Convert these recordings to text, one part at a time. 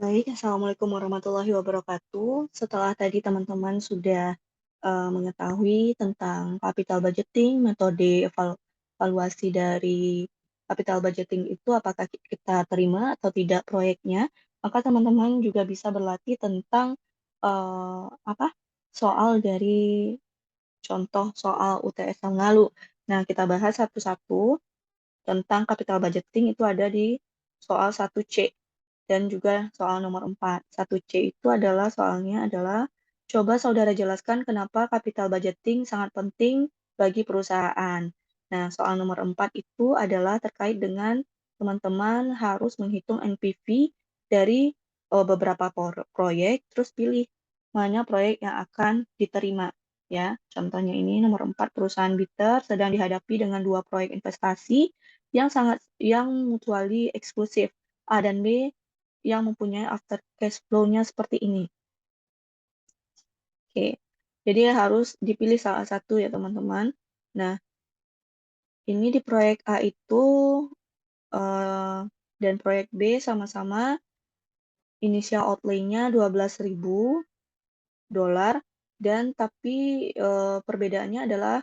Baik, assalamualaikum warahmatullahi wabarakatuh. Setelah tadi teman-teman sudah mengetahui tentang capital budgeting, metode evaluasi dari capital budgeting itu apakah kita terima atau tidak proyeknya, maka teman-teman juga bisa berlatih tentang apa soal dari contoh soal UTS tahun lalu. Nah, kita bahas satu-satu tentang capital budgeting itu ada di soal 1C dan juga soal nomor 4. 1C itu adalah soalnya adalah coba saudara jelaskan kenapa capital budgeting sangat penting bagi perusahaan. Nah, soal nomor 4 itu adalah terkait dengan teman-teman harus menghitung NPV dari beberapa proyek, terus pilih mana proyek yang akan diterima. Ya, contohnya ini nomor 4, perusahaan bidder sedang dihadapi dengan dua proyek investasi yang mutually eksklusif, A dan B yang mempunyai after cash flow-nya seperti ini. Oke, jadi harus dipilih salah satu ya teman-teman. Nah, ini di proyek A itu dan proyek B sama-sama initial outlay-nya 12.000 dolar dan tapi perbedaannya adalah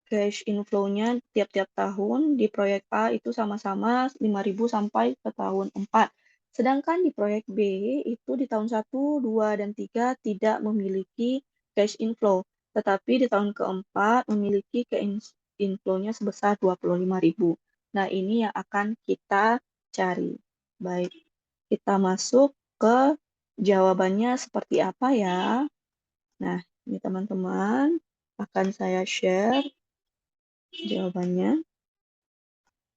cash inflow-nya tiap-tiap tahun di proyek A itu sama-sama 5.000 sampai ke tahun 4. Sedangkan di proyek B itu di tahun 1, 2, dan 3 tidak memiliki cash inflow, tetapi di tahun keempat memiliki cash inflow-nya sebesar 25.000. Nah, ini yang akan kita cari. Baik, kita masuk ke jawabannya seperti apa ya. Nah, ini teman-teman akan saya share jawabannya.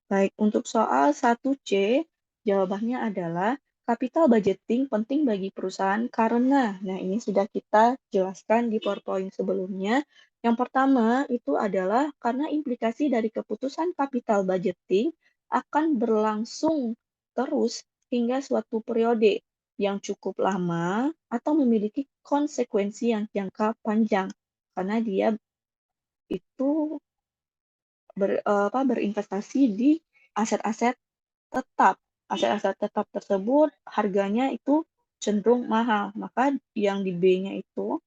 Baik, untuk soal 1C, jawabannya adalah capital budgeting penting bagi perusahaan karena, nah ini sudah kita jelaskan di PowerPoint sebelumnya. Yang pertama itu adalah karena implikasi dari keputusan capital budgeting akan berlangsung terus hingga suatu periode yang cukup lama atau memiliki konsekuensi yang jangka panjang karena dia itu berinvestasi di aset-aset tetap. Aset-aset tetap tersebut harganya itu cenderung mahal. Maka yang di B-nya itu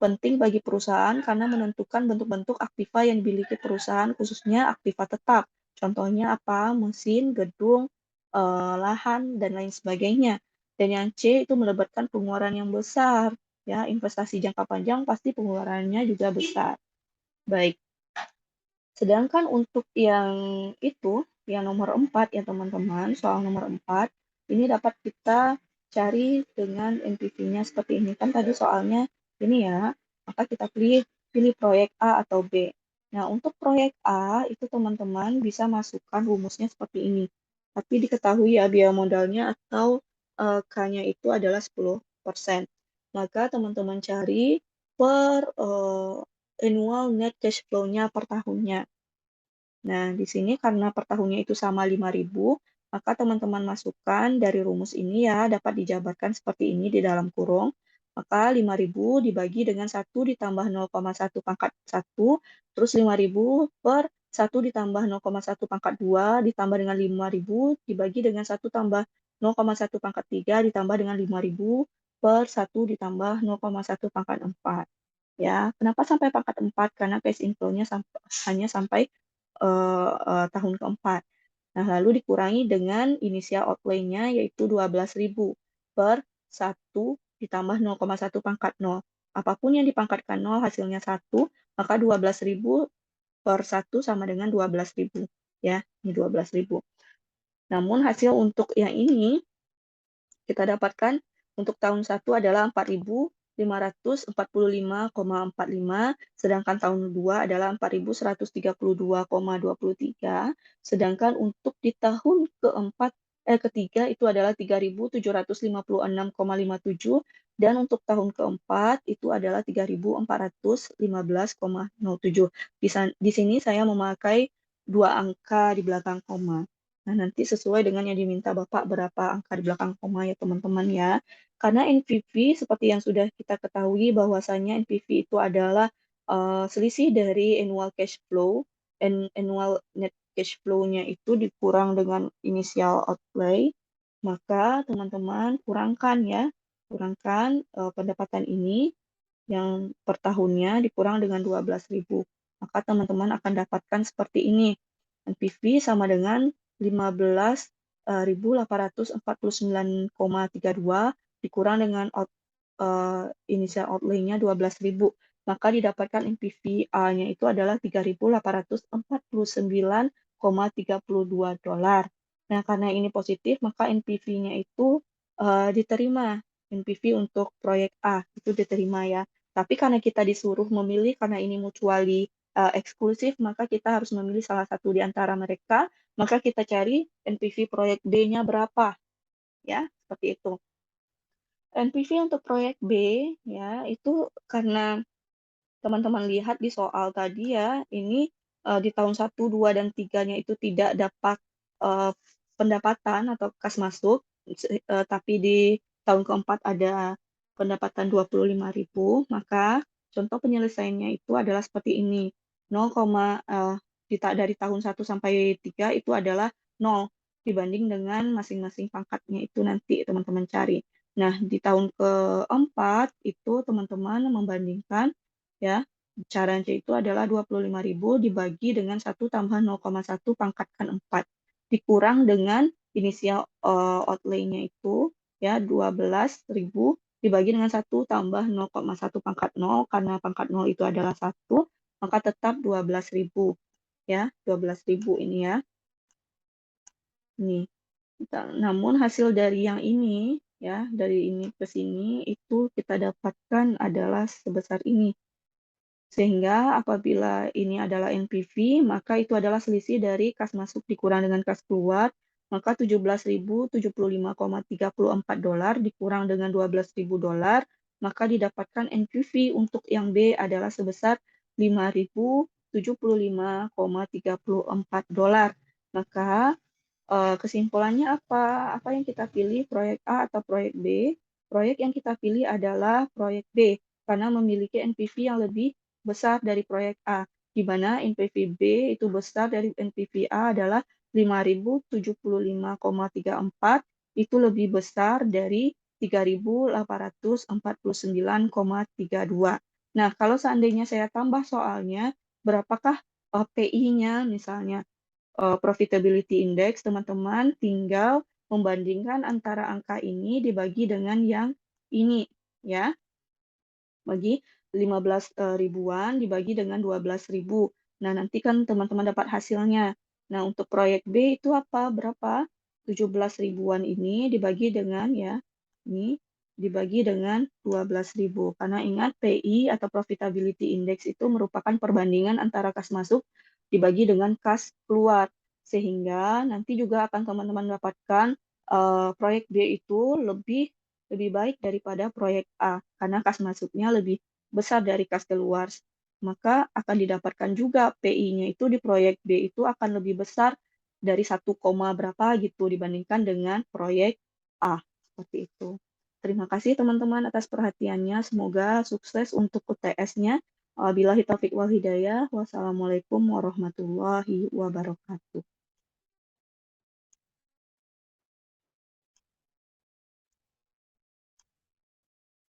penting bagi perusahaan karena menentukan bentuk-bentuk aktiva yang dimiliki perusahaan, khususnya aktiva tetap. Contohnya apa? Mesin, gedung, lahan, dan lain sebagainya. Dan yang C itu melibatkan pengeluaran yang besar. Ya, investasi jangka panjang pasti pengeluarannya juga besar. Baik. Sedangkan untuk yang itu, yang nomor 4 ya teman-teman, soal nomor 4, ini dapat kita cari dengan NPV-nya seperti ini. Kan tadi soalnya ini ya, maka kita pilih proyek A atau B. Nah, untuk proyek A, itu teman-teman bisa masukkan rumusnya seperti ini. Tapi diketahui ya, biaya modalnya atau K-nya itu adalah 10%. Maka teman-teman cari per annual net cash flow-nya per tahunnya. Nah, di sini karena per tahunnya itu sama 5.000, maka teman-teman masukkan dari rumus ini ya dapat dijabarkan seperti ini di dalam kurung. Maka 5.000 dibagi dengan 1 ditambah 0,1 pangkat 1, terus 5.000 per 1 ditambah 0,1 pangkat 2 ditambah dengan 5.000 dibagi dengan 1 tambah 0,1 pangkat 3 ditambah dengan 5.000 per 1 ditambah 0,1 pangkat 4. Ya, kenapa sampai pangkat 4? Karena cash inflow-nya hanya sampai tahun keempat. Nah, lalu dikurangi dengan inisial outlay-nya yaitu 12.000 per 1 ditambah 0,1 pangkat 0. Apapun yang dipangkatkan 0 hasilnya 1, maka 12.000 per 1 sama dengan 12.000. Ya, ini 12.000. Namun hasil untuk yang ini kita dapatkan untuk tahun 1 adalah 4.545,45, sedangkan tahun 2 adalah 4.132,23, sedangkan untuk di tahun ketiga itu adalah 3.756,57, dan untuk tahun keempat itu adalah 3.415,07. Di sini saya memakai dua angka di belakang koma. Nah, nanti sesuai dengan yang diminta Bapak berapa angka di belakang koma ya teman-teman ya. Karena NPV seperti yang sudah kita ketahui bahwasanya NPV itu adalah selisih dari annual cash flow, annual net cash flow-nya itu dikurang dengan initial outlay, Maka teman-teman kurangkan pendapatan ini yang per tahunnya dikurang dengan 12.000. Maka teman-teman akan dapatkan seperti ini. NPV sama dengan 15.849,32 dikurang dengan initial outlay-nya 12.000. Maka didapatkan NPV A-nya itu adalah 3.849,32 dolar. Nah, karena ini positif, maka NPV-nya itu diterima. NPV untuk proyek A itu diterima ya. Tapi karena kita disuruh memilih, karena ini mutually eksklusif, maka kita harus memilih salah satu di antara mereka. Maka kita cari NPV proyek B-nya berapa, ya, seperti itu. NPV untuk proyek B, ya, itu karena teman-teman lihat di soal tadi ya, ini di tahun 1, 2, dan 3-nya itu tidak dapat uh, pendapatan atau kas masuk, tapi di tahun keempat ada pendapatan 25.000, maka contoh penyelesaiannya itu adalah seperti ini. 0, dari tahun 1 sampai 3 itu adalah 0 dibanding dengan masing-masing pangkatnya itu nanti teman-teman cari. Nah, di tahun keempat itu teman-teman membandingkan ya. Caranya itu adalah 25.000 dibagi dengan 1 tambah 0,1 pangkatkan 4. Dikurang dengan inisial outlay-nya itu ya 12.000 dibagi dengan 1 tambah 0,1 pangkat 0 karena pangkat 0 itu adalah 1, maka tetap 12.000 ya, 12.000 ini ya. Nih. Namun hasil dari yang ini ya, dari ini ke sini itu kita dapatkan adalah sebesar ini. Sehingga apabila ini adalah NPV, maka itu adalah selisih dari kas masuk dikurang dengan kas keluar, maka 17.075,34 dolar dikurang dengan 12.000 dolar, maka didapatkan NPV untuk yang B adalah sebesar 5.075,34 dolar. Maka kesimpulannya apa? Apa yang kita pilih, proyek A atau proyek B? Proyek yang kita pilih adalah proyek B, karena memiliki NPV yang lebih besar dari proyek A, di mana NPV B itu besar dari NPV A adalah 5.075,34, itu lebih besar dari 3.849,32. Nah, kalau seandainya saya tambah soalnya, berapakah PI-nya misalnya? Profitability index, teman-teman tinggal membandingkan antara angka ini dibagi dengan yang ini, ya. Bagi 15 ribuan dibagi dengan 12.000. Nah, nanti kan teman-teman dapat hasilnya. Nah, untuk proyek B itu apa? Berapa? 17 ribuan ini dibagi dengan ya, ini dibagi dengan 12.000. Karena ingat PI atau Profitability Index itu merupakan perbandingan antara kas masuk dibagi dengan kas keluar. Sehingga nanti juga akan teman-teman dapatkan proyek B itu lebih baik daripada proyek A karena kas masuknya lebih besar dari kas keluar. Maka akan didapatkan juga PI-nya itu di proyek B itu akan lebih besar dari 1, berapa gitu dibandingkan dengan proyek A. Seperti itu. Terima kasih teman-teman atas perhatiannya. Semoga sukses untuk UTS-nya. Wabillahi taufiq wal hidayah. Wassalamualaikum warahmatullahi wabarakatuh.